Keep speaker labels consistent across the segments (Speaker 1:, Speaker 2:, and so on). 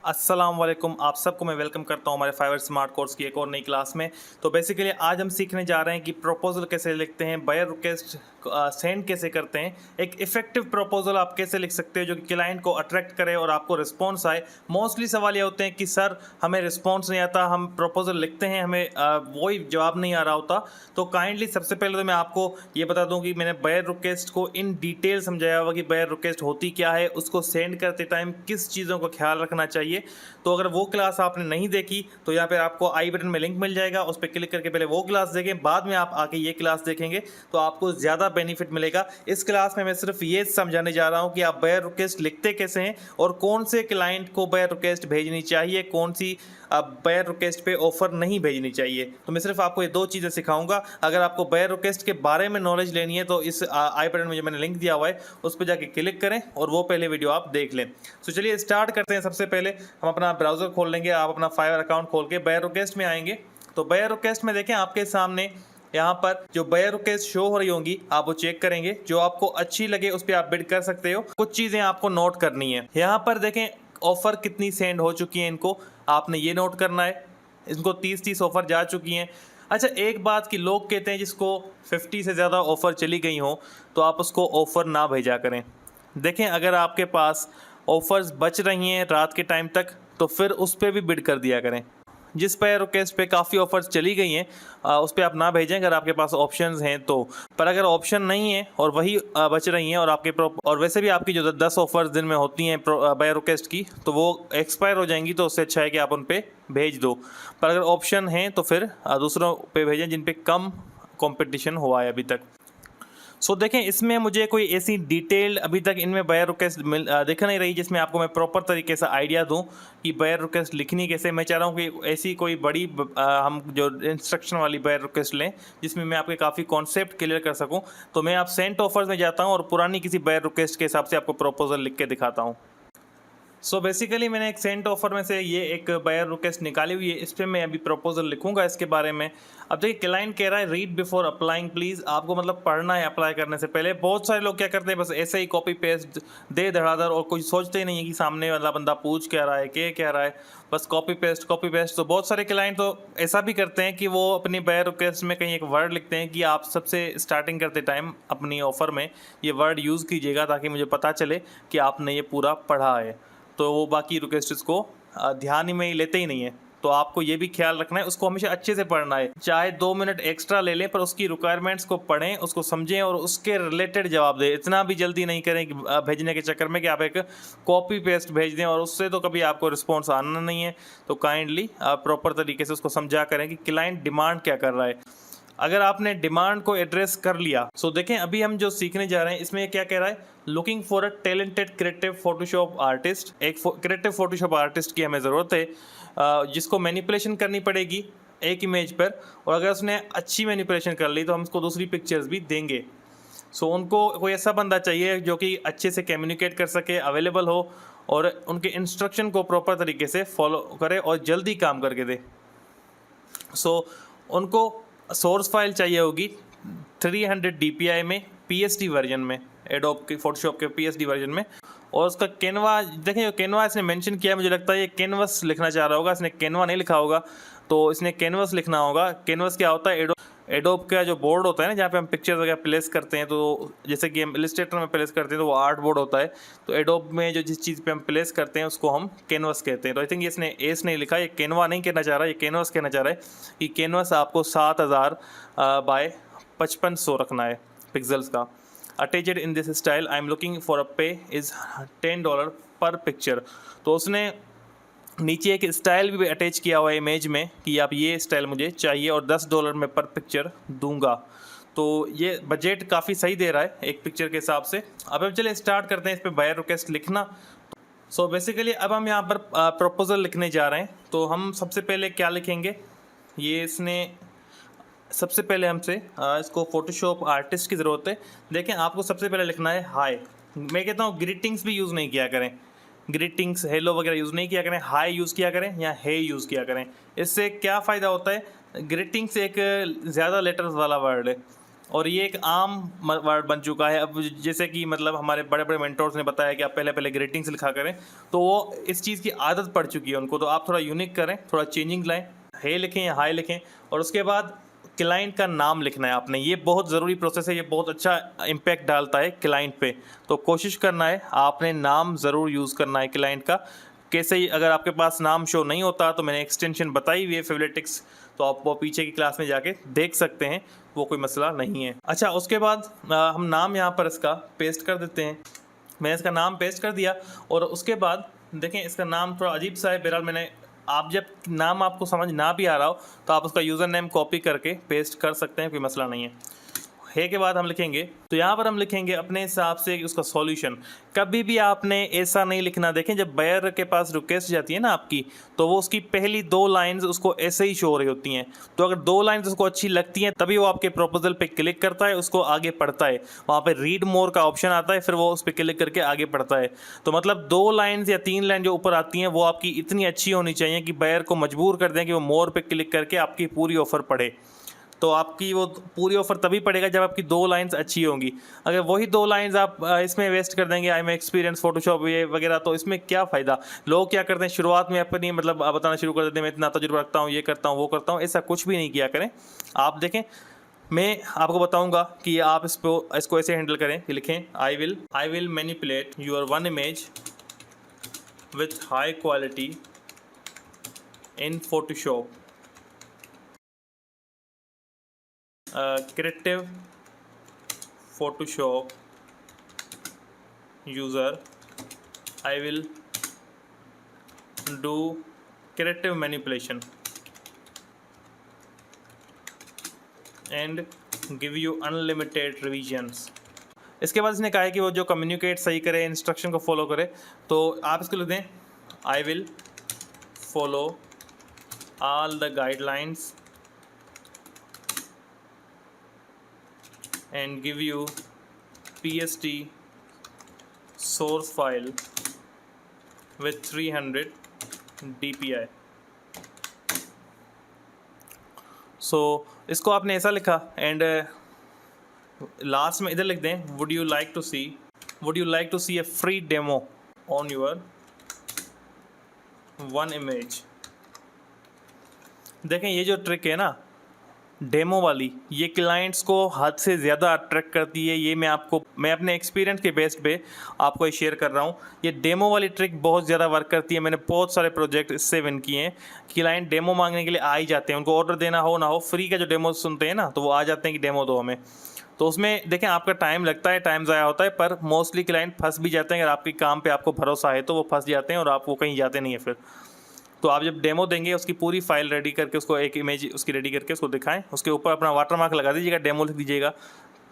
Speaker 1: अस्सलाम वालेकुम, आप सबको मैं वेलकम करता हूं हमारे फाइवर स्मार्ट कोर्स की एक और नई क्लास में। तो बेसिकली आज हम सीखने जा रहे हैं कि प्रपोजल कैसे लिखते हैं, बायर रिक्वेस्ट सेंड कैसे करते हैं, एक इफेक्टिव प्रपोजल आप कैसे लिख सकते हो जो कि क्लाइंट को अट्रैक्ट करे और आपको रिस्पॉन्स आए। मोस्टली सवाल ये होते हैं कि सर हमें रिस्पॉन्स नहीं आता, हम प्रपोजल लिखते हैं हमें वही जवाब नहीं आ रहा होता। तो काइंडली सबसे पहले तो मैं आपको ये बता दूं कि मैंने बायर रिक्वेस्ट को इन डिटेल समझाया हुआ कि बायर रिक्वेस्ट होती क्या है, उसको सेंड करते टाइम किस चीज़ों का ख्याल रखना चाहिए। तो अगर वो क्लास आपने नहीं देखी तो यहाँ पे आपको आई बटन में लिंक मिल जाएगा, उस पर क्लिक करके पहले वो क्लास देखें, बाद में आप आके ये क्लास देखेंगे तो आपको ज़्यादा बेनिफिट मिलेगा। इस क्लास में मैं सिर्फ ये समझाने जा रहा हूँ कि आप बायर रिक्वेस्ट लिखते कैसे हैं और कौन से क्लाइंट को बायर रिक्वेस्ट भेजनी चाहिए, कौन सी बायर रिक्वेस्ट पे ऑफर नहीं भेजनी चाहिए। तो मैं सिर्फ आपको ये दो चीज़ें सिखाऊंगा। अगर आपको बायर रिक्वेस्ट के बारे में नॉलेज लेनी है तो इस आई बटन में जो मैंने लिंक दिया हुआ है उस पर जाके क्लिक करें और वो पहले वीडियो आप देख लें। तो चलिए स्टार्ट करते हैं। सबसे पहले हम अपना ब्राउज़र खोल लेंगे, आप अपना फाइवर अकाउंट खोल के बायर रिक्वेस्ट में आएंगे। तो बायर रिक्वेस्ट में देखें आपके सामने यहाँ पर जो बायर रिक्वेस्ट शो हो रही होंगी आप वो चेक करेंगे, जो आपको अच्छी लगे उस पर आप बिड कर सकते हो। कुछ चीज़ें आपको नोट करनी है। यहाँ पर देखें ऑफर कितनी सेंड हो चुकी है, इनको आपने ये नोट करना है। इनको 30 ऑफर जा चुकी हैं। अच्छा एक बात कि लोग कहते हैं जिसको 50 से ज़्यादा ऑफ़र चली गई हो तो आप उसको ऑफ़र ना भेजा करें। देखें अगर आपके पास ऑफ़र्स बच रही हैं रात के टाइम तक तो फिर उस पर भी बिड कर दिया करें। जिस बायर रिक्वेस्ट पे काफ़ी ऑफर्स चली गई हैं उस पर आप ना भेजें अगर आपके पास ऑप्शंस हैं तो। पर अगर ऑप्शन नहीं है और वही बच रही हैं और वैसे भी आपकी जो 10 ऑफर्स दिन में होती हैं बायर रिक्वेस्ट की तो वो एक्सपायर हो जाएंगी, तो उससे अच्छा है कि आप उन पर भेज दो। पर अगर ऑप्शन हैं तो फिर दूसरों पे भेजें जिन पे कम कंपटीशन हुआ है अभी तक। सो देखें इसमें मुझे कोई ऐसी डिटेल अभी तक इनमें बायर रिक्वेस्ट दिख नहीं रही जिसमें आपको मैं प्रॉपर तरीके से आइडिया दूं कि बायर रिक्वेस्ट लिखनी कैसे। मैं चाह रहा हूं कि ऐसी कोई बड़ी हम जो इंस्ट्रक्शन वाली बायर रिक्वेस्ट लें जिसमें मैं आपके काफ़ी कॉन्सेप्ट क्लियर कर सकूं। तो मैं आप सेंट ऑफर्स में जाता हूं और पुरानी किसी बायर रिक्वेस्ट के हिसाब से आपको प्रपोजल लिख के दिखाता हूँ। सो बेसिकली मैंने एक सेंट ऑफर में से ये एक बायर रिक्वेस्ट निकाली हुई है, इस पर मैं अभी प्रपोजल लिखूंगा इसके बारे में। अब देखिए क्लाइंट कह रहा है रीड बिफोर अप्लाइंग प्लीज़, आपको मतलब पढ़ना है अप्लाई करने से पहले। बहुत सारे लोग क्या करते हैं बस ऐसे ही कॉपी पेस्ट दे धड़ाधड़ और कुछ सोचते ही नहीं है कि सामने वाला बंदा पूछ क्या रहा है, कह रहा है, बस कॉपी पेस्ट कॉपी पेस्ट। तो बहुत सारे क्लाइंट तो ऐसा भी करते हैं कि वो अपनी बायर रिक्वेस्ट में कहीं एक वर्ड लिखते हैं कि आप सबसे स्टार्टिंग करते टाइम अपनी ऑफ़र में ये वर्ड यूज़ कीजिएगा ताकि मुझे पता चले कि आपने ये पूरा पढ़ा है। तो वो बाकी रिक्वेस्ट को ध्यान में ही लेते ही नहीं है। तो आपको ये भी ख्याल रखना है, उसको हमेशा अच्छे से पढ़ना है। चाहे 2 मिनट एक्स्ट्रा ले लें पर उसकी रिक्वायरमेंट्स को पढ़ें, उसको समझें और उसके रिलेटेड जवाब दें। इतना भी जल्दी नहीं करें कि भेजने के चक्कर में कि आप एक कॉपी पेस्ट भेज दें और उससे तो कभी आपको रिस्पॉन्स आना नहीं है। तो काइंडली आप प्रॉपर तरीके से उसको समझा करें कि क्लाइंट डिमांड क्या कर रहा है। अगर आपने डिमांड को एड्रेस कर लिया सो देखें अभी हम जो सीखने जा रहे हैं इसमें क्या कह रहा है, looking for a talented creative Photoshop artist. एक क्रिएटिव फोटोशॉप आर्टिस्ट की हमें ज़रूरत है जिसको मैनिपुलेशन करनी पड़ेगी एक इमेज पर, और अगर उसने अच्छी मैनिपुलेशन कर ली तो हम उसको दूसरी पिक्चर्स भी देंगे। सो उनको कोई ऐसा बंदा चाहिए जो कि अच्छे से कम्युनिकेट कर सके, अवेलेबल हो और उनके इंस्ट्रक्शन को प्रॉपर तरीके से फॉलो करे और जल्दी काम करके दे। सो उनको सोर्स फाइल चाहिए होगी 300 DPI में, PSD वर्जन में, एडोब के फोटोशॉप के PSD वर्जन में। और उसका कैनवा देखें, जो कैनवा इसने मेंशन किया मुझे लगता है ये कैनवस लिखना चाह रहा होगा, इसने कैनवा नहीं लिखा होगा तो इसने कैनवस लिखना होगा। कैनवस क्या होता है, एडोब का जो बोर्ड होता है ना जहाँ पे हम पिक्चर्स वगैरह प्लेस करते हैं, तो जैसे कि हम इलस्ट्रेटर में प्लेस करते हैं तो वो आर्ट बोर्ड होता है। तो एडोब में जो जिस चीज़ पे हम प्लेस करते हैं उसको हम कैनवस कहते हैं। तो आई थिंक इसने एस नहीं लिखा, ये कैनवा नहीं कहना चाह रहा, ये कैनवस कहना चाह रहा है कि कैनवस आपको 7000 बाय 5500 रखना है पिक्सल्स का। Attached in this style I am looking for a पे इज़ $10 पर पिक्चर। तो उसने नीचे एक स्टाइल भी अटैच किया हुआ है इमेज में कि आप ये स्टाइल मुझे चाहिए और $10 में पर पिक्चर दूंगा। तो ये बजट काफ़ी सही दे रहा है एक पिक्चर के हिसाब से। अब हम चलिए स्टार्ट करते हैं इस पर बायर रिक्वेस्ट लिखना। सो बेसिकली अब हम यहाँ पर प्रपोजल लिखने जा रहे हैं। तो हम सबसे पहले क्या लिखेंगे, ये इसने सबसे पहले हमसे इसको फोटोशॉप आर्टिस्ट की ज़रूरत है। देखें आपको सबसे पहले लिखना है हाय। मैं कहता हूँ ग्रीटिंग्स भी यूज़ नहीं किया करें, ग्रीटिंग्स हेलो वगैरह यूज़ नहीं किया करें, हाय यूज़ किया करें या हे यूज़ किया करें। इससे क्या फ़ायदा होता है, ग्रीटिंग्स एक ज़्यादा लेटर्स वाला वर्ड है और ये एक आम वर्ड बन चुका है अब, जैसे कि मतलब हमारे बड़े बड़े मेंटोर्स ने बताया कि आप पहले पहले ग्रीटिंग्स लिखा करें, तो वो इस चीज़ की आदत पड़ चुकी है उनको। तो आप थोड़ा यूनिक करें, थोड़ा चेंजिंग लाएं, हे लिखें या हाय लिखें, और उसके बाद क्लाइंट का नाम लिखना है आपने। ये बहुत ज़रूरी प्रोसेस है, ये बहुत अच्छा इम्पैक्ट डालता है क्लाइंट पे। तो कोशिश करना है आपने नाम ज़रूर यूज़ करना है क्लाइंट का। कैसे ही अगर आपके पास नाम शो नहीं होता तो मैंने एक्सटेंशन बताई हुई है फेवलेटिक्स, तो आप वो पीछे की क्लास में जाके देख सकते हैं, वो कोई मसला नहीं है। अच्छा, उसके बाद हम नाम यहाँ पर इसका पेस्ट कर देते हैं। मैंने इसका नाम पेस्ट कर दिया, और उसके बाद देखें इसका नाम थोड़ा अजीब सा है। बहरहाल मैंने, आप जब नाम आपको समझ ना भी आ रहा हो तो आप उसका यूज़र नेम कॉपी करके पेस्ट कर सकते हैं, कोई मसला नहीं है। है के बाद हम लिखेंगे, तो यहाँ पर हम लिखेंगे अपने हिसाब से उसका सॉल्यूशन। कभी भी आपने ऐसा नहीं लिखना, देखें जब बायर के पास रिक्वेस्ट जाती है ना आपकी, तो वो उसकी पहली 2 लाइंस उसको ऐसे ही शो हो रही होती हैं। तो अगर 2 लाइंस उसको अच्छी लगती हैं तभी वो आपके प्रपोजल पे क्लिक करता है, उसको आगे पढ़ता है। वहाँ पे रीड मोर का ऑप्शन आता है, फिर वो उस पर क्लिक करके आगे पढ़ता है। तो मतलब 2 लाइन्स या 3 लाइन जो ऊपर आती हैं वो आपकी इतनी अच्छी होनी चाहिए कि बायर को मजबूर कर दें कि वो मोर पे क्लिक करके आपकी पूरी ऑफ़र पढ़े। तो आपकी वो पूरी ऑफ़र तभी पड़ेगा जब आपकी 2 लाइंस अच्छी होंगी। अगर वही 2 लाइंस आप इसमें वेस्ट कर देंगे, आई एम एक्सपीरियंस फोटोशॉप ये वगैरह, तो इसमें क्या फ़ायदा। लोग क्या करते हैं, शुरुआत में अपनी मतलब बताना शुरू कर देते हैं, मैं इतना तजुर्बा रखता हूँ, ये करता हूँ, वो करता हूँ। ऐसा कुछ भी नहीं किया करें। आप देखें, मैं आपको बताऊंगा कि आप इसको ऐसे हैंडल करें कि लिखें, आई will manipulate your one image with high quality in Photoshop, creative Photoshop user, I will do creative manipulation and give you unlimited revisions। इसके बाद इसने कहा है कि वो जो कम्युनिकेट सही करे, इंस्ट्रक्शन को फॉलो करे। तो आप इसको लिख दें, I will follow all the guidelines and give you PST source file with 300 DPI। सो इसको आपने ऐसा लिखा, एंड लास्ट में इधर लिख दें, would you like to see a free demo on your one image. देखें ये जो ट्रिक है ना डेमो वाली, ये क्लाइंट्स को हद से ज़्यादा अट्रैक्ट करती है। ये मैं अपने एक्सपीरियंस के बेस पे आपको ये शेयर कर रहा हूँ। ये डेमो वाली ट्रिक बहुत ज़्यादा वर्क करती है। मैंने बहुत सारे प्रोजेक्ट इससे विन किए हैं। क्लाइंट डेमो मांगने के लिए आ ही जाते हैं, उनको ऑर्डर देना हो ना हो, फ्री का जो डेमो सुनते हैं ना, तो वो आ जाते हैं कि डेमो दो हमें। तो उसमें देखें आपका टाइम लगता है, टाइम ज़ाया होता है, पर मोस्टली क्लाइंट फंस भी जाते हैं। अगर आपके काम पे आपको भरोसा है तो वो फंस जाते हैं और आप वो कहीं जाते नहीं है फिर। तो आप जब डेमो देंगे उसकी पूरी फाइल रेडी करके, उसको एक इमेज उसकी रेडी करके उसको दिखाएं, उसके ऊपर अपना वाटर मार्क लगा दीजिएगा, डेमो लिख दीजिएगा,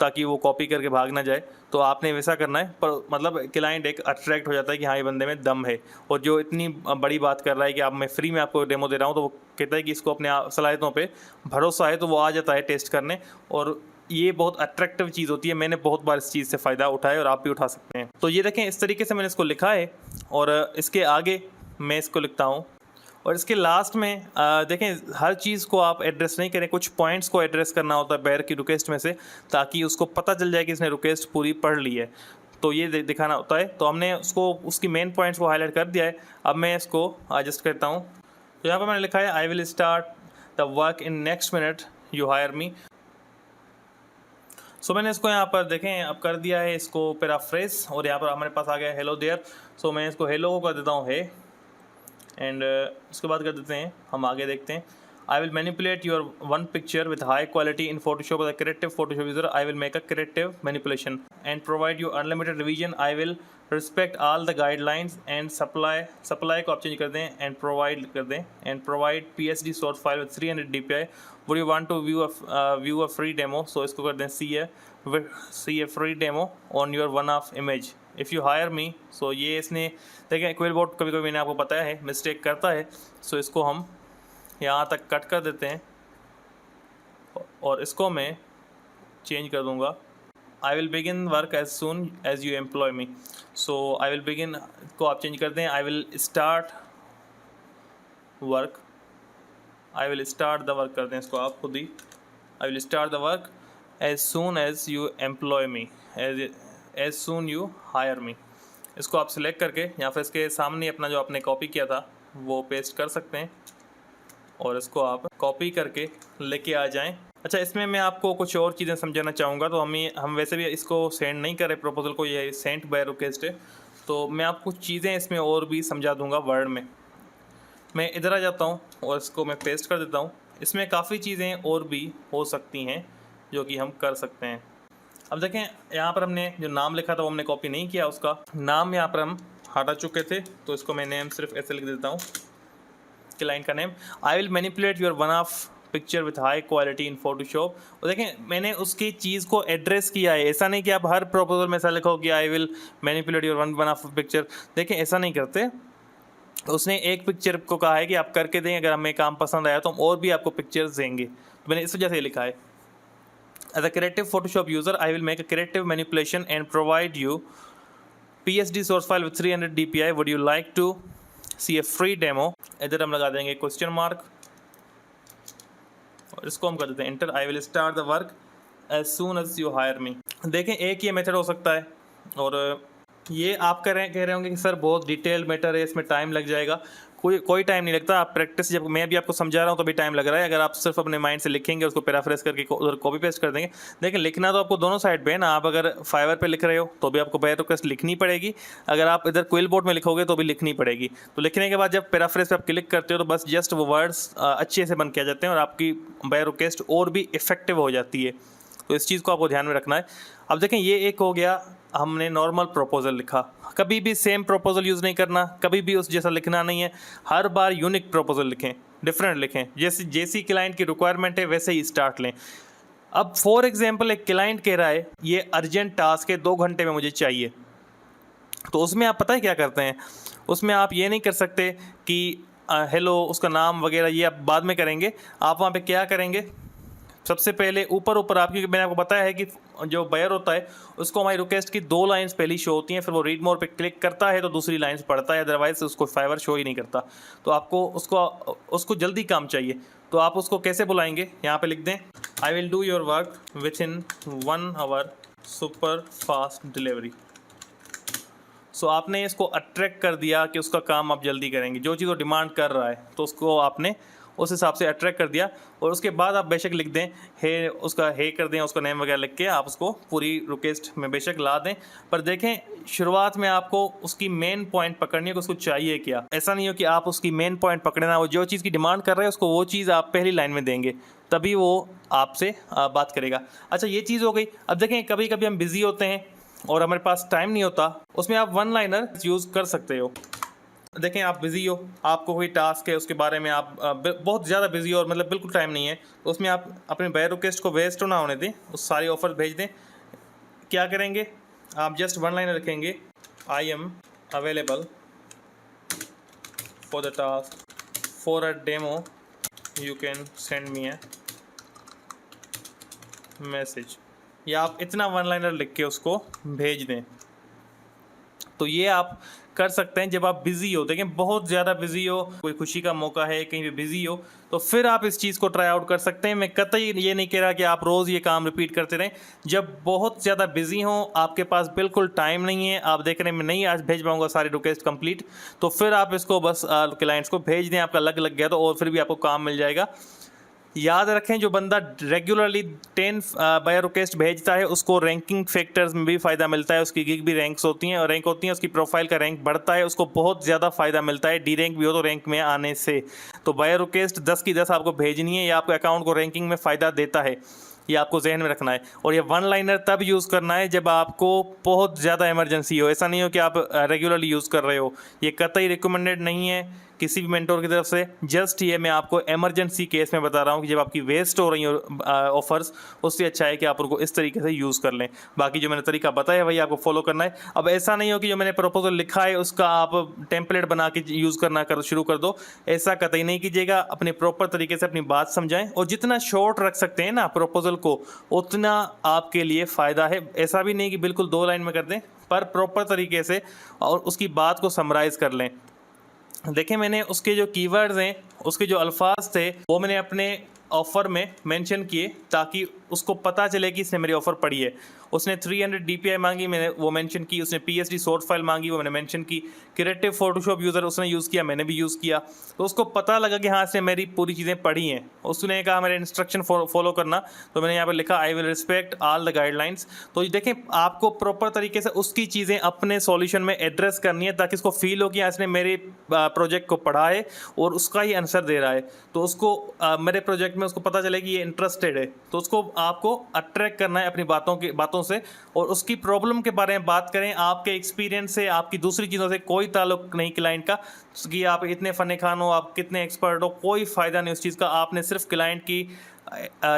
Speaker 1: ताकि वो कॉपी करके भाग ना जाए। तो आपने वैसा करना है, पर मतलब क्लाइंट एक अट्रैक्ट हो जाता है कि हाँ ये बंदे में दम है, और जो इतनी बड़ी बात कर रहा है कि आप मैं फ्री में आपको डेमो दे रहा हूँ, तो वो कहता है कि इसको अपने सलाहियतों पे भरोसा है, तो वो आ जाता है टेस्ट करने। और ये बहुत अट्रैक्टिव चीज़ होती है। मैंने बहुत बार इस चीज़ से फ़ायदा उठाया और आप भी उठा सकते हैं। तो ये देखें, इस तरीके से मैंने इसको लिखा है, और इसके आगे मैं इसको लिखता हूँ, और इसके लास्ट में देखें हर चीज़ को आप एड्रेस नहीं करें, कुछ पॉइंट्स को एड्रेस करना होता है बायर की रिक्वेस्ट में से, ताकि उसको पता चल जाए कि इसने रिक्वेस्ट पूरी पढ़ ली है। तो ये दिखाना होता है। तो हमने उसकी मेन पॉइंट्स को हाईलाइट कर दिया है। अब मैं इसको एडजस्ट करता हूँ। तो यहाँ पर मैंने लिखा है, I will start the work in next minute you hire me. So मैंने इसको यहाँ पर देखें अब कर दिया है, इसको पैराफ्रेज, और यहाँ पर हमारे पास आ गया हेलो देयर। सो मैं इसको हेलो को कर देता हूँ है, एंड उसके बाद कर देते हैं, हम आगे देखते हैं। I will manipulate your one picture with high quality in Photoshop the creative Photoshop user. I will make a creative manipulation and provide you unlimited revision. I will respect all the guidelines and supply को आप change कर दें and provide कर दें, and provide PSD source file with 300 DPI। Would you want to view a free demo. So इसको कर दें, see a free demo on your one of image if you hire me. So ये इसने देखें, क्विलबोर्ड कभी कभी मैंने आपको बताया है मिस्टेक करता है। सो इसको हम यहाँ तक कट कर देते हैं, और इसको मैं चेंज कर दूँगा, I will begin work as soon as you employ me. So I will begin को आप चेंज कर दें, I will start work, I will start the work कर दें इसको आप खुद ही, I will start the work as soon as you employ me, as soon you hire me. इसको आप सिलेक्ट करके या फिर इसके सामने अपना जो आपने कॉपी किया था वो पेस्ट कर सकते हैं और इसको आप कॉपी करके लेके आ जाएं। अच्छा, इसमें मैं आपको कुछ और चीज़ें समझाना चाहूँगा। तो हम वैसे भी इसको सेंड नहीं कर रहे प्रपोजल को, ये सेंट बाय रिक्वेस्ट है, तो मैं आपको कुछ चीज़ें इसमें और भी समझा दूँगा वर्ड में। मैं इधर आ जाता हूँ और इसको मैं पेस्ट कर देता हूँ। इसमें काफ़ी चीज़ें और भी हो सकती हैं जो कि हम कर सकते हैं। अब देखें, यहाँ पर हमने जो नाम लिखा था वो हमने कॉपी नहीं किया, उसका नाम यहाँ पर हम हटा चुके थे, तो इसको मैं नेम सिर्फ ऐसे लिख देता हूँ, क्लाइंट का name. I will manipulate your one of picture with high quality in Photoshop. और देखें, मैंने उसकी चीज़ को एड्रेस किया है। ऐसा नहीं कि आप हर प्रपोजल में ऐसा लिखो कि आई will manipulate your one of picture. देखें, ऐसा नहीं करते। उसने एक पिक्चर को कहा है कि आप करके दें, अगर हमें काम पसंद आया तो हम और भी आपको पिक्चर्स देंगे। तो मैंने इस वजह से लिखा है, as a creative Photoshop user I will make a creative manipulation and provide you PSD source file with 300 DPI। Would you like to see a free demo. इधर हम लगा देंगे क्वेश्चन मार्क और इसको हम कर देते हैं enter. I will start the work as soon as you hire me. देखें, एक ये मेथड हो सकता है और ये आप कह रहे होंगे कि सर बहुत डिटेल मैटर है, इसमें टाइम लग जाएगा। कोई टाइम नहीं लगता। आप प्रैक्टिस, जब मैं भी आपको समझा रहा हूँ तो भी टाइम लग रहा है। अगर आप सिर्फ अपने माइंड से लिखेंगे, उसको पैराफ्रेज करके उधर कॉपी पेस्ट कर देंगे। देखिए, लिखना तो आपको दोनों साइड पे है ना। आप अगर फाइवर पे लिख रहे हो तो भी आपको बाय रिक्वेस्ट लिखनी पड़ेगी, अगर आप इधर क्विल बोर्ड में लिखोगे तो भी लिखनी पड़ेगी। तो लिखने के बाद जब पैराफ्रेज पे आप क्लिक करते हो तो बस जस्ट वो वर्ड्स अच्छे से बन के आ जाते हैं और आपकी बाय रिक्वेस्ट और भी इफेक्टिव हो जाती है। तो इस चीज़ को आपको ध्यान में रखना है। अब देखें, ये एक हो गया, हमने नॉर्मल प्रपोजल लिखा। कभी भी सेम प्रपोजल यूज़ नहीं करना, कभी भी उस जैसा लिखना नहीं है। हर बार यूनिक प्रपोजल लिखें, डिफरेंट लिखें, जैसी क्लाइंट की रिक्वायरमेंट है वैसे ही स्टार्ट लें। अब फॉर एग्जांपल एक क्लाइंट कह रहा है ये अर्जेंट टास्क है, 2 घंटे में मुझे चाहिए, तो उसमें आप पता है क्या करते हैं, उसमें आप ये नहीं कर सकते कि हेलो, उसका नाम वगैरह ये आप बाद में करेंगे। आप वहाँ पे क्या करेंगे, सबसे पहले ऊपर आप, क्योंकि मैंने आपको बताया है कि जो बायर होता है उसको हमारी रिक्वेस्ट की 2 लाइंस पहली शो होती हैं, फिर वो रीड मोर पे क्लिक करता है तो दूसरी लाइंस पढ़ता है, अदरवाइज उसको फाइवर शो ही नहीं करता। तो आपको उसको जल्दी काम चाहिए, तो आप उसको कैसे बुलाएंगे, यहाँ पे लिख दें I will do your work with in 1 hour super fast delivery. So आपने इसको अट्रैक्ट कर दिया कि उसका काम आप जल्दी करेंगे, जो चीज़ वो डिमांड कर रहा है तो उसको आपने उस हिसाब से अट्रैक्ट कर दिया। और उसके बाद आप बेशक लिख दें हे, उसका हे कर दें, उसका नेम वगैरह लिख के आप उसको पूरी रिक्वेस्ट में बेशक ला दें। पर देखें, शुरुआत में आपको उसकी मेन पॉइंट पकड़नी है कि उसको चाहिए क्या। ऐसा नहीं हो कि आप उसकी मेन पॉइंट पकड़े ना, वो जो चीज़ की डिमांड कर रहे हैं उसको वो चीज़ आप पहली लाइन में देंगे, तभी वो आपसे बात करेगा। अच्छा, ये चीज़ हो गई। अब देखें, कभी कभी हम बिज़ी होते हैं और हमारे पास टाइम नहीं होता, उसमें आप 1 लाइनर यूज़ कर सकते हो। देखें, आप बिज़ी हो, आपको कोई टास्क है उसके बारे में आप बहुत ज़्यादा बिज़ी हो और मतलब बिल्कुल टाइम नहीं है, तो उसमें आप अपने बायर रिक्वेस्ट को वेस्ट ना होने दें, उस सारी ऑफर भेज दें। क्या करेंगे, आप जस्ट 1 लाइन रखेंगे, I am available for the task for a demo, you can send me A message. या आप इतना 1 लाइनर लिख के उसको भेज दें। तो ये आप कर सकते हैं जब आप बिज़ी हो। देखें, बहुत ज़्यादा बिज़ी हो, कोई खुशी का मौका है, कहीं पे बिज़ी हो, तो फिर आप इस चीज़ को ट्राई आउट कर सकते हैं। मैं कतई ये नहीं कह रहा कि आप रोज़ ये काम रिपीट करते रहें। जब बहुत ज़्यादा बिज़ी हो, आपके पास बिल्कुल टाइम नहीं है, आप देख रहे हैं मैं नहीं आज भेज पाऊँगा सारी रिक्वेस्ट कंप्लीट, तो फिर आप इसको बस क्लाइंट्स को भेज दें। आपका लग गया तो और फिर भी आपको काम मिल जाएगा। याद रखें, जो बंदा रेगुलरली 10 बायर रिक्वेस्ट भेजता है उसको रैंकिंग फैक्टर्स में भी फ़ायदा मिलता है। उसकी गिग भी रैंक्स होती हैं और रैंक होती हैं, उसकी प्रोफाइल का रैंक बढ़ता है, उसको बहुत ज़्यादा फ़ायदा मिलता है। डी रैंक भी हो तो रैंक में आने से। तो बायर रिक्वेस्ट 10 की 10 आपको भेजनी है, या आपके अकाउंट को रैंकिंग में फ़ायदा देता है, ये आपको जहन में रखना है। और ये 1 लाइनर तब यूज़ करना है जब आपको बहुत ज़्यादा इमरजेंसी हो। ऐसा नहीं हो कि आप रेगुलरली यूज़ कर रहे हो, ये कतई रिकमेंडेड नहीं है किसी भी मेंटोर की तरफ से। जस्ट ये मैं आपको इमरजेंसी केस में बता रहा हूँ कि जब आपकी वेस्ट हो रही हो ऑफर्स, उससे अच्छा है कि आप उनको इस तरीके से यूज़ कर लें। बाकी जो मैंने तरीका बताया वही आपको फॉलो करना है। अब ऐसा नहीं हो कि जो मैंने प्रपोजल लिखा है उसका आप टेम्पलेट बना के यूज़ करना शुरू कर दो, ऐसा कतई नहीं कीजिएगा। अपने प्रॉपर तरीके से अपनी बात समझाएं और जितना शॉर्ट रख सकते हैं ना प्रपोजल को, उतना आपके लिए फ़ायदा है। ऐसा भी नहीं कि बिल्कुल 2 लाइन में कर दें, पर प्रॉपर तरीके से और उसकी बात को समराइज़ कर लें। देखें, मैंने उसके जो कीवर्ड्स हैं, उसके जो अल्फाज थे, वो मैंने अपने ऑफ़र में मेंशन किए ताकि उसको पता चले कि इसने मेरी ऑफ़र पढ़ी है। उसने 300 DPI मांगी, मैंने वो मेंशन की। उसने PSD सोर्स फाइल मांगी, वो मैंने मेंशन की। क्रिएटिव फोटोशॉप यूज़र उसने यूज़ किया, मैंने भी यूज़ किया। तो उसको पता लगा कि हाँ, इसने मेरी पूरी चीज़ें पढ़ी हैं। उसने कहा मेरे इंस्ट्रक्शन फॉलो करना, तो मैंने यहाँ पर लिखा आई will respect all the guidelines. तो देखें, आपको प्रॉपर तरीके से उसकी चीज़ें अपने सॉल्यूशन में एड्रेस करनी है, ताकि इसको फील हो कि इसने मेरे प्रोजेक्ट को पढ़ा है और उसका ही आंसर दे रहा है। तो उसको मेरे प्रोजेक्ट में उसको पता चले कि ये इंटरेस्टेड है। तो उसको आपको अट्रैक्ट करना है अपनी बातों से, और उसकी प्रॉब्लम के बारे में बात करें। आपके एक्सपीरियंस से, आपकी दूसरी चीज़ों से कोई ताल्लुक नहीं क्लाइंट का, कि आप इतने फ़ने खान हो, आप कितने एक्सपर्ट हो, कोई फ़ायदा नहीं उस चीज़ का। आपने सिर्फ क्लाइंट की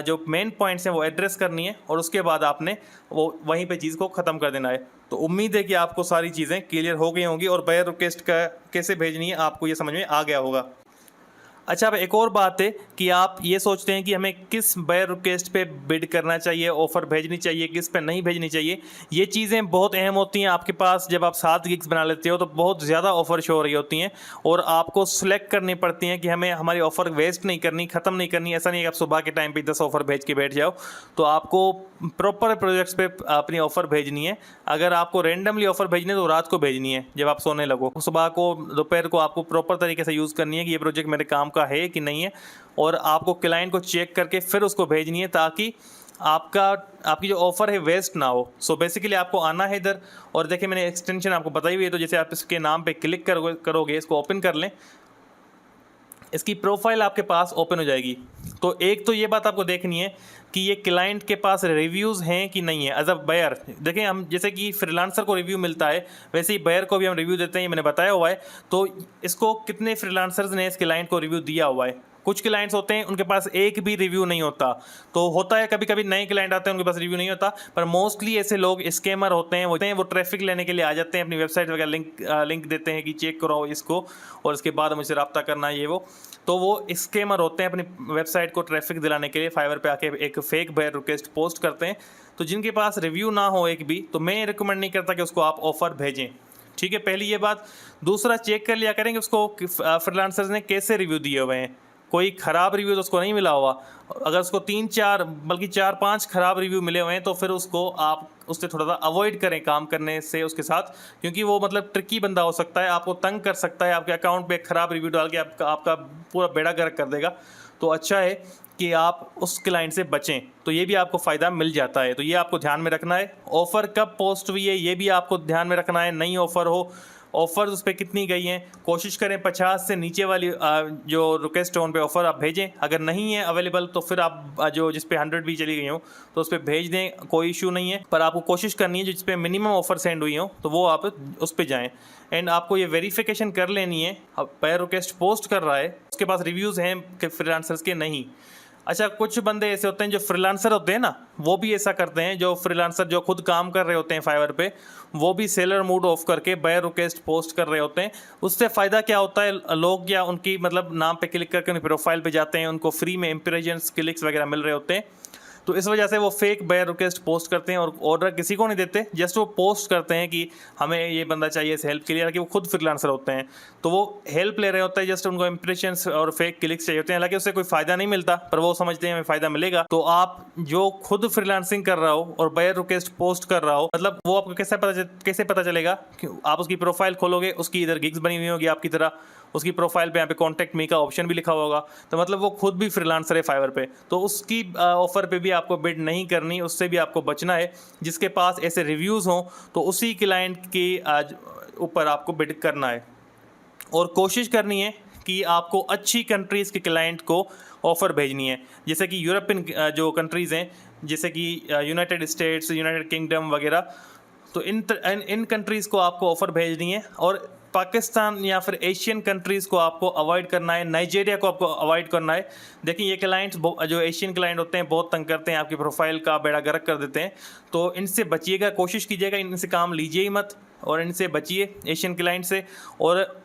Speaker 1: जो मेन पॉइंट्स हैं वो एड्रेस करनी है, और उसके बाद आपने वो वहीं पे चीज़ को ख़त्म कर देना है। तो उम्मीद है कि आपको सारी चीज़ें क्लियर हो गई होंगी, और बायर रिक्वेस्ट का कैसे भेजनी है आपको ये समझ में आ गया होगा। अच्छा, अब एक और बात है कि आप ये सोचते हैं कि हमें किस बायर रिक्वेस्ट पे बिड करना चाहिए, ऑफ़र भेजनी चाहिए, किस पे नहीं भेजनी चाहिए। ये चीज़ें बहुत अहम होती हैं। आपके पास जब आप 7 गिग्स बना लेते हो तो बहुत ज़्यादा ऑफ़र शो हो रही होती हैं, और आपको सेलेक्ट करनी पड़ती हैं कि हमें हमारी ऑफ़र वेस्ट नहीं करनी, ख़त्म नहीं करनी। ऐसा नहीं है कि आप सुबह के टाइम पे 10 ऑफ़र भेज के बैठ जाओ। तो आपको प्रॉपर प्रोजेक्ट्स पे अपनी ऑफ़र भेजनी है। अगर आपको रैंडमली ऑफ़र भेजनी है तो रात को भेजनी है जब आप सोने लगो। सुबह को, दोपहर को आपको प्रॉपर तरीके से यूज़ करनी है कि ये प्रोजेक्ट मेरे काम का है कि नहीं है, और आपको क्लाइंट को चेक करके फिर उसको भेजनी है, ताकि आपकी जो ऑफ़र है वेस्ट ना हो। सो बेसिकली आपको आना है इधर, और देखिए मैंने एक्सटेंशन आपको बताई हुई है। तो जैसे आप इसके नाम पे क्लिक करोगे, इसको ओपन कर लें, इसकी प्रोफाइल आपके पास ओपन हो जाएगी। तो एक तो ये बात आपको देखनी है कि ये क्लाइंट के पास रिव्यूज़ हैं कि नहीं है। एज अ बायर, देखें, हम जैसे कि फ्रीलांसर को रिव्यू मिलता है, वैसे ही बायर को भी हम रिव्यू देते हैं, ये मैंने बताया हुआ है। तो इसको कितने फ्रीलांसर्स ने इस क्लाइंट को रिव्यू दिया हुआ है। कुछ क्लाइंट्स होते हैं उनके पास एक भी रिव्यू नहीं होता। तो होता है कभी कभी नए क्लाइंट आते हैं उनके पास रिव्यू नहीं होता, पर मोस्टली ऐसे लोग स्कैमर होते हैं, वो ट्रैफिक लेने के लिए आ जाते हैं, अपनी वेबसाइट वगैरह लिंक देते हैं कि चेक करो इसको, और उसके बाद मुझसे रब्ता करना है, ये वो। तो वो स्कैमर होते हैं, अपनी वेबसाइट को ट्रैफिक दिलाने के लिए फाइवर पे आके एक फेक बायर रिक्वेस्ट पोस्ट करते हैं। तो जिनके पास रिव्यू ना हो एक भी, तो मैं रिकमेंड नहीं करता कि उसको आप ऑफ़र भेजें। ठीक है, पहली ये बात। दूसरा, चेक कर लिया करेंगे उसको फ्रीलांसर्स ने कैसे रिव्यू दिए हुए हैं। कोई ख़राब रिव्यू तो उसको नहीं मिला हुआ। अगर उसको 3-4 बल्कि 4-5 ख़राब रिव्यू मिले हुए हैं, तो फिर उसको आप उससे थोड़ा सा अवॉइड करें काम करने से उसके साथ, क्योंकि वो मतलब ट्रिकी बंदा हो सकता है, आपको तंग कर सकता है, आपके अकाउंट पे एक ख़राब रिव्यू डाल के आपका पूरा बेड़ा गर्क कर देगा। तो अच्छा है कि आप उस क्लाइंट से बचें, तो ये भी आपको फ़ायदा मिल जाता है। तो ये आपको ध्यान में रखना है। ऑफ़र कब पोस्ट हुई है ये भी आपको ध्यान में रखना है। नई ऑफ़र हो, ऑफ़र्स उस पर कितनी गई हैं, कोशिश करें 50 से नीचे वाली जो रिक्वेस्ट है उन पे ऑफ़र आप भेजें। अगर नहीं है अवेलेबल तो फिर आप जो जिस पे 100 भी चली गई हो तो उस पर भेज दें, कोई इशू नहीं है। पर आपको कोशिश करनी है जिस पे मिनिमम ऑफ़र सेंड हुई हो तो वो आप उस पर जाएँ। एंड आपको ये वेरिफिकेशन कर लेनी है, अब बायर रिक्वेस्ट पोस्ट कर रहा है उसके पास रिव्यूज़ हैं कि फ्रीलांसर्स के नहीं। अच्छा, कुछ बंदे ऐसे होते हैं जो फ्रीलांसर होते हैं ना, वो भी ऐसा करते हैं। जो फ्रीलांसर जो खुद काम कर रहे होते हैं फाइवर पे, वो भी सेलर मूड ऑफ करके बायर रिक्वेस्ट पोस्ट कर रहे होते हैं। उससे फ़ायदा क्या होता है, लोग या उनकी मतलब नाम पे क्लिक करके उनकी प्रोफाइल पे जाते हैं, उनको फ्री में इंप्रेशंस, क्लिक्स वगैरह मिल रहे होते हैं। तो इस वजह से वो फेक बायर रिक्वेस्ट पोस्ट करते हैं और ऑर्डर किसी को नहीं देते, जस्ट वो पोस्ट करते हैं कि हमें ये बंदा चाहिए इस हेल्प के लिए। हालांकि वो खुद फ्रीलांसर होते हैं, तो वो हेल्प ले रहे होते हैं, जस्ट उनको इंप्रेशंस और फेक क्लिक्स चाहिए होते हैं। हालांकि उससे कोई फ़ायदा नहीं मिलता, पर वो समझते हैं हमें फ़ायदा मिलेगा। तो आप जो खुद फ्रीलांसिंग कर रहा हो और बायर रिक्वेस्ट पोस्ट कर रहा हो, मतलब वो आपको कैसे पता चलेगा कि आप उसकी प्रोफाइल खोलोगे, उसकी इधर गिग्स बनी हुई होगी आपकी तरह, उसकी प्रोफाइल पे यहाँ पे कॉन्टैक्ट मी का ऑप्शन भी लिखा होगा, तो मतलब वो खुद भी फ्रीलांसर है फाइवर पे। तो उसकी ऑफ़र पे भी आपको बिड नहीं करनी, उससे भी आपको बचना है। जिसके पास ऐसे रिव्यूज़ हों तो उसी क्लाइंट के ऊपर आपको बिड करना है, और कोशिश करनी है कि आपको अच्छी कंट्रीज़ के क्लाइंट को ऑफ़र भेजनी है। जैसे कि यूरोपियन जो कंट्रीज़ हैं, जैसे कि यूनाइटेड स्टेट्स, यूनाइटेड किंगडम वगैरह, तो इन कंट्रीज़ को आपको ऑफ़र भेजनी है। और पाकिस्तान या फिर एशियन कंट्रीज़ को आपको अवॉइड करना है, नाइजीरिया को आपको अवॉइड करना है। देखिए, ये क्लाइंट्स जो एशियन क्लाइंट होते हैं बहुत तंग करते हैं, आपकी प्रोफाइल का बेड़ा गर्क कर देते हैं। तो इनसे बचिएगा, कोशिश कीजिएगा इनसे काम लीजिए ही मत, और इनसे बचिए एशियन क्लाइंट से। और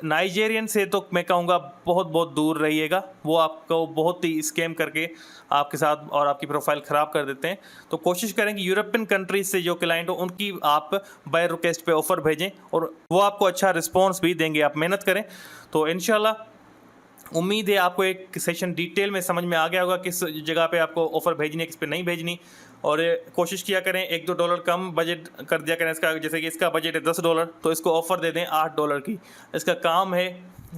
Speaker 1: नाइजेरियन से तो मैं कहूँगा बहुत बहुत दूर रहिएगा, वो आपको बहुत ही स्कैम करके आपके साथ और आपकी प्रोफाइल ख़राब कर देते हैं। तो कोशिश करें कि यूरोपियन कंट्रीज से जो क्लाइंट हो उनकी आप बायर रिक्वेस्ट पे ऑफ़र भेजें, और वो आपको अच्छा रिस्पॉन्स भी देंगे। आप मेहनत करें तो इंशाल्लाह उम्मीद है आपको एक सेशन डिटेल में समझ में आ गया होगा किस जगह पे आपको ऑफ़र भेजनी है, किस पे नहीं भेजनी। और कोशिश किया करें $1-2 कम बजट कर दिया करें इसका। जैसे कि इसका बजट है $10 तो इसको ऑफ़र दे दें $8 की। इसका काम है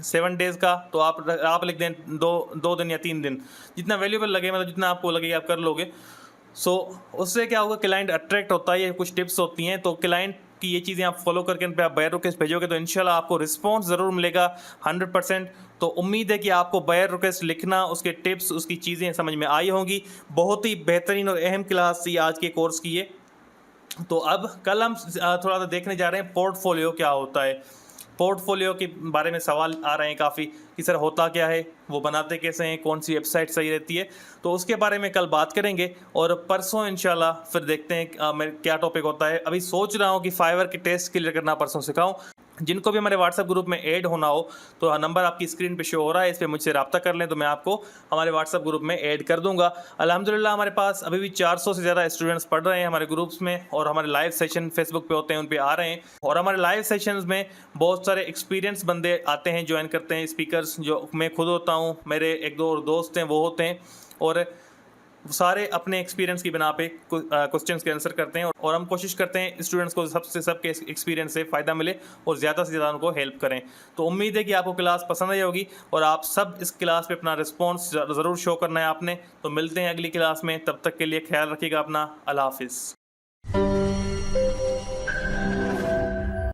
Speaker 1: 7 डेज़ का, तो आप लिख दें 2 दिन या 3 दिन, जितना वैल्यूएबल लगे, मतलब जितना आपको लगे आप कर लोगे। उससे क्या होगा, क्लाइंट अट्रैक्ट होता है। ये कुछ टिप्स होती हैं, तो क्लाइंट की ये चीज़ें आप फॉलो करके उन पे आप बायर रिक्वेस्ट भेजोगे तो इंशाल्लाह आपको रिस्पॉन्स ज़रूर मिलेगा 100%। तो उम्मीद है कि आपको बायर रिक्वेस्ट लिखना, उसके टिप्स, उसकी चीज़ें समझ में आई होंगी। बहुत ही बेहतरीन और अहम क्लास थी आज के कोर्स की ये। तो अब कल हम थोड़ा सा देखने जा रहे हैं पोर्टफोलियो क्या होता है। पोर्टफोलियो के बारे में सवाल आ रहे हैं काफ़ी कि सर होता क्या है, वो बनाते कैसे हैं, कौन सी वेबसाइट सही रहती है। तो उसके बारे में कल बात करेंगे और परसों इंशाल्लाह फिर देखते हैं मेरे क्या टॉपिक होता है। अभी सोच रहा हूँ कि फाइवर के टेस्ट क्लियर करना परसों सिखाऊँ। जिनको भी हमारे व्हाट्सएप ग्रुप में ऐड होना हो तो नंबर आपकी स्क्रीन पे शो हो रहा है, इस पर मुझसे रब्ता कर लें तो मैं आपको हमारे व्हाट्सएप ग्रुप में ऐड कर दूंगा। अल्हम्दुलिल्लाह हमारे पास अभी भी 400 से ज़्यादा स्टूडेंट्स पढ़ रहे हैं हमारे ग्रुप्स में, और हमारे लाइव सेशन फेसबुक पे होते हैं, उन पे आ रहे हैं। और हमारे लाइव सेशंस में बहुत सारे एक्सपीरियंस बंदे आते हैं, ज्वाइन करते हैं, स्पीकर्स जो मैं खुद होता हूँ, मेरे 1-2 और दोस्त हैं वो होते हैं, और सारे अपने एक्सपीरियंस की बिना पे क्वेश्चंस के आंसर करते हैं। और हम कोशिश करते हैं स्टूडेंट्स को सबके एक्सपीरियंस से फ़ायदा मिले और ज़्यादा से ज़्यादा उनको हेल्प करें। तो उम्मीद है कि आपको क्लास पसंद आई होगी और आप सब इस क्लास पे अपना रिस्पॉन्स ज़रूर शो करना है आपने। तो मिलते हैं अगली क्लास में, तब तक के लिए ख्याल रखिएगा अपना। अल्लाह हाफिज़।